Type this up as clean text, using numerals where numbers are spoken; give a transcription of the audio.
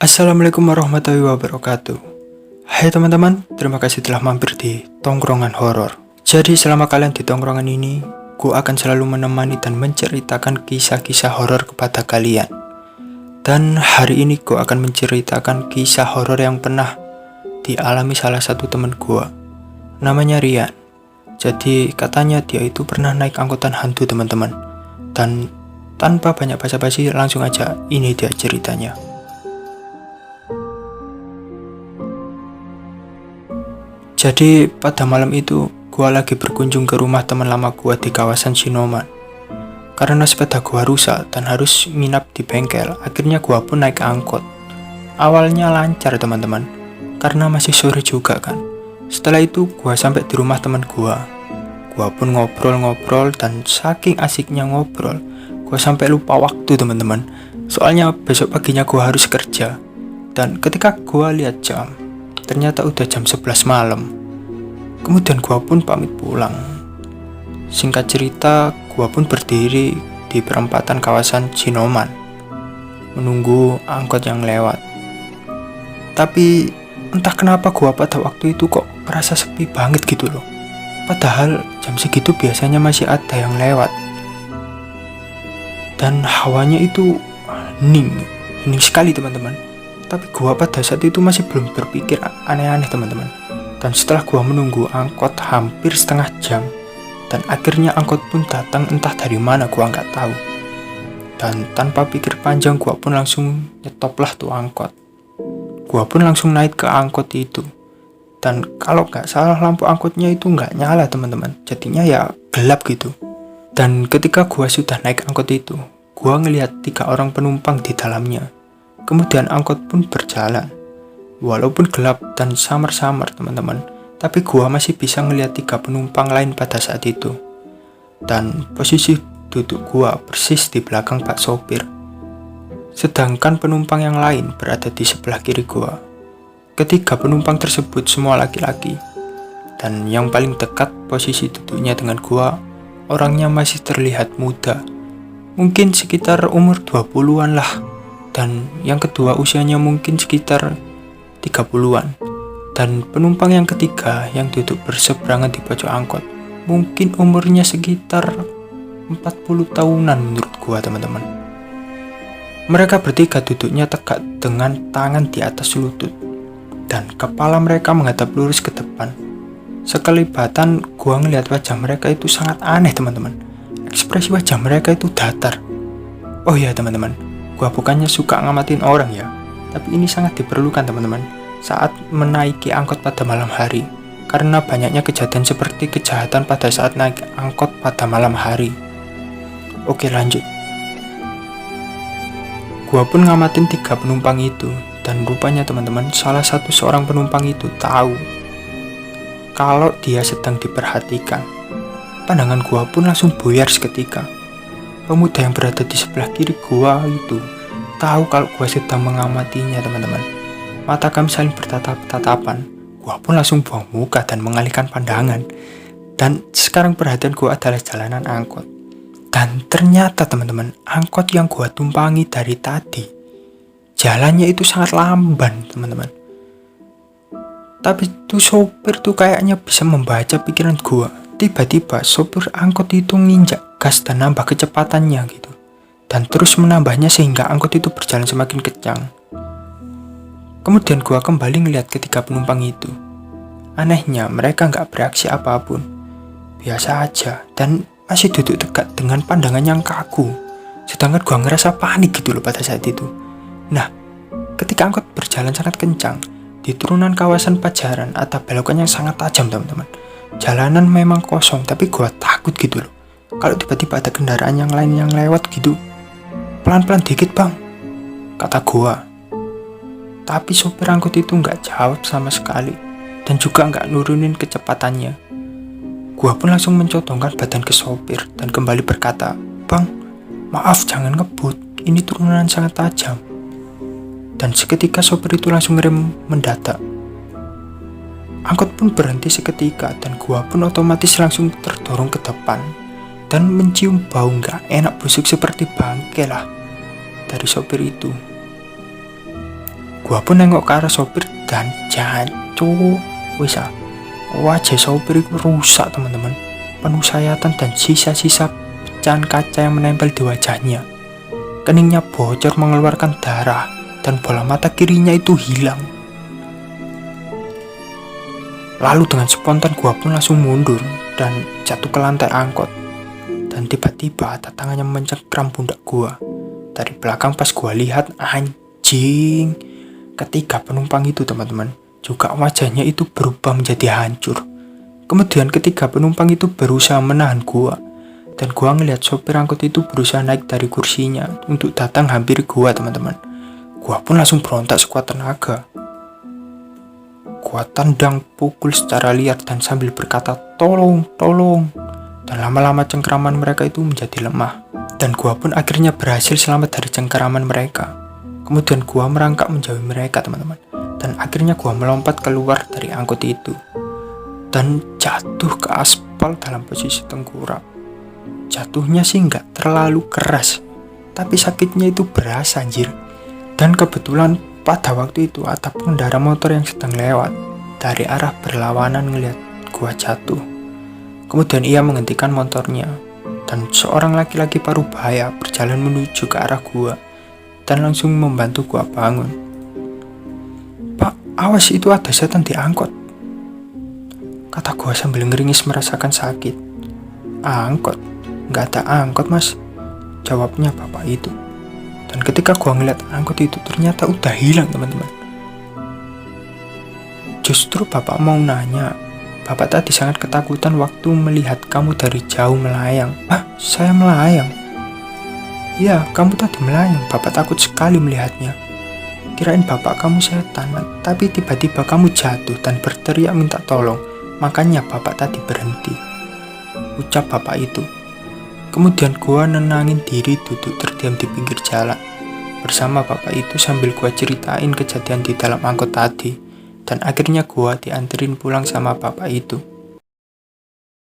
Assalamualaikum warahmatullahi wabarakatuh. Hai teman-teman, terima kasih telah mampir di Tongkrongan Horor. Jadi selama kalian di tongkrongan ini, ku akan selalu menemani dan menceritakan kisah-kisah horor kepada kalian. Dan hari ini ku akan menceritakan kisah horor yang pernah dialami salah satu teman gua. Namanya Rian. Jadi katanya dia itu pernah naik angkutan hantu teman-teman. Dan tanpa banyak basa-basi langsung aja ini dia ceritanya. Jadi pada malam itu, gua lagi berkunjung ke rumah teman lama gua di kawasan Shinoman. Karena sepeda gua rusak dan harus nginap di bengkel, akhirnya gua pun naik angkot. Awalnya lancar teman-teman, karena masih sore juga kan. Setelah itu gua sampai di rumah teman gua. Gua pun ngobrol-ngobrol dan saking asiknya ngobrol, gua sampai lupa waktu teman-teman. Soalnya besok paginya gua harus kerja. Dan ketika gua lihat jam, ternyata udah jam 11 malam. Kemudian gua pun pamit pulang. Singkat cerita, gua pun berdiri di perempatan kawasan Shinoman, menunggu angkot yang lewat. Tapi entah kenapa gua pada waktu itu kok merasa sepi banget gitu loh. Padahal jam segitu biasanya masih ada yang lewat. Dan hawanya itu hening sekali teman-teman. Tapi gua pada saat itu masih belum berpikir aneh-aneh teman-teman. Dan setelah gua menunggu angkot hampir setengah jam, dan akhirnya angkot pun datang entah dari mana gua nggak tahu. Dan tanpa pikir panjang gua pun langsung nyetoplah tuh angkot. Gua pun langsung naik ke angkot itu. Dan kalau nggak salah lampu angkotnya itu nggak nyala teman-teman. Jadinya ya gelap gitu. Dan ketika gua sudah naik angkot itu, gua ngelihat 3 orang penumpang di dalamnya. Kemudian angkot pun berjalan. Walaupun gelap dan samar-samar teman-teman, tapi gua masih bisa ngelihat 3 penumpang lain pada saat itu. Dan posisi duduk gua persis di belakang pak sopir. Sedangkan penumpang yang lain berada di sebelah kiri gua. Ketiga penumpang tersebut semua laki-laki. Dan yang paling dekat posisi duduknya dengan gua, orangnya masih terlihat muda. Mungkin sekitar umur 20-an lah. Dan yang kedua usianya mungkin sekitar 30-an. Dan penumpang yang ketiga yang duduk berseberangan di pojok angkot mungkin umurnya sekitar 40 tahunan menurut gua teman-teman. Mereka bertiga duduknya tegak dengan tangan di atas lutut dan kepala mereka menghadap lurus ke depan. Sekelibatan gua ngelihat wajah mereka itu sangat aneh teman-teman. Ekspresi wajah mereka itu datar. Oh ya teman-teman, gua bukannya suka ngamatin orang ya, tapi ini sangat diperlukan teman-teman saat menaiki angkot pada malam hari, karena banyaknya kejadian seperti kejahatan pada saat naik angkot pada malam hari. Oke lanjut. Gua pun ngamatin 3 penumpang itu, dan rupanya teman-teman salah satu seorang penumpang itu tahu kalau dia sedang diperhatikan. Pandangan gua pun langsung buyar seketika. Pemuda yang berada di sebelah kiri gua itu tahu kalau gua sedang mengamatinya teman-teman. Mata kami saling bertatap-tatapan. Gua pun langsung buang muka dan mengalihkan pandangan. Dan sekarang perhatian gua adalah jalanan angkot. Dan ternyata teman-teman, angkot yang gua tumpangi dari tadi, jalannya itu sangat lamban teman-teman. Tapi tuh sopir tuh kayaknya bisa membaca pikiran gua. Tiba-tiba sopir angkot itu nginjak gas dan nambah kecepatannya gitu. Dan terus menambahnya sehingga angkot itu berjalan semakin kencang. Kemudian gua kembali ngeliat ketiga penumpang itu. Anehnya mereka nggak bereaksi apapun, biasa aja, dan masih duduk tegak dengan pandangan yang kaku. Sedangkan gua ngerasa panik gitu loh pada saat itu. Nah, ketika angkot berjalan sangat kencang di turunan kawasan Pajajaran, ada belokan yang sangat tajam teman-teman. Jalanan memang kosong, tapi gua takut gitu loh kalau tiba-tiba ada kendaraan yang lain yang lewat gitu. Pelan-pelan dikit bang, kata gua. Tapi sopir angkot itu nggak jawab sama sekali dan juga nggak nurunin kecepatannya. Gua pun langsung mencotongkan badan ke sopir dan kembali berkata, bang, maaf jangan ngebut, ini turunan sangat tajam. Dan seketika sopir itu langsung ngerem mendadak. Angkot pun berhenti seketika dan gua pun otomatis langsung terdorong ke depan dan mencium bau nggak enak busuk seperti bangke lah dari sopir itu. Gua pun nengok ke arah sopir dan jancuk, wis wajah sopir itu rusak teman-teman, penuh sayatan dan sisa-sisa pecahan kaca yang menempel di wajahnya. Keningnya bocor mengeluarkan darah dan bola mata kirinya itu hilang. Lalu dengan spontan gua pun langsung mundur dan jatuh ke lantai angkot. Dan tiba-tiba ada tangannya mencengkram pundak gua. Dari belakang pas gua lihat, anjing, ketiga penumpang itu teman-teman, juga wajahnya itu berubah menjadi hancur. Kemudian ketiga penumpang itu berusaha menahan gua. Dan gua ngeliat sopir angkot itu berusaha naik dari kursinya untuk datang hampiri gua teman-teman. Gua pun langsung berontak sekuat tenaga. Gua tendang pukul secara liar dan sambil berkata tolong, tolong. Dan lama-lama cengkeraman mereka itu menjadi lemah. Dan gua pun akhirnya berhasil selamat dari cengkeraman mereka. Kemudian gua merangkak menjauhi mereka teman-teman. Dan akhirnya gua melompat keluar dari angkot itu. Dan jatuh ke aspal dalam posisi tengkurap. Jatuhnya sih nggak terlalu keras, tapi sakitnya itu berasa anjir. Dan kebetulan pada waktu itu ada pengendara motor yang sedang lewat dari arah berlawanan ngeliat gua jatuh. Kemudian ia menghentikan motornya dan seorang laki-laki paruh baya berjalan menuju ke arah gua dan langsung membantu gua bangun. "Pak, awas itu ada setan di angkot," kata gua sambil ngeringis merasakan sakit. "Angkot? Nggak ada angkot mas," jawabnya bapak itu. Dan ketika gua ngeliat angkot itu ternyata udah hilang teman-teman. Justru bapak mau nanya, "Bapak tadi sangat ketakutan waktu melihat kamu dari jauh melayang." "Ah, saya melayang?" "Ya, kamu tadi melayang, bapak takut sekali melihatnya. Kirain bapak kamu setan, tapi tiba-tiba kamu jatuh dan berteriak minta tolong, makanya bapak tadi berhenti," ucap bapak itu. Kemudian gua nenangin diri duduk terdiam di pinggir jalan bersama bapak itu sambil gua ceritain kejadian di dalam angkot tadi. Dan akhirnya gua dianterin pulang sama bapak itu.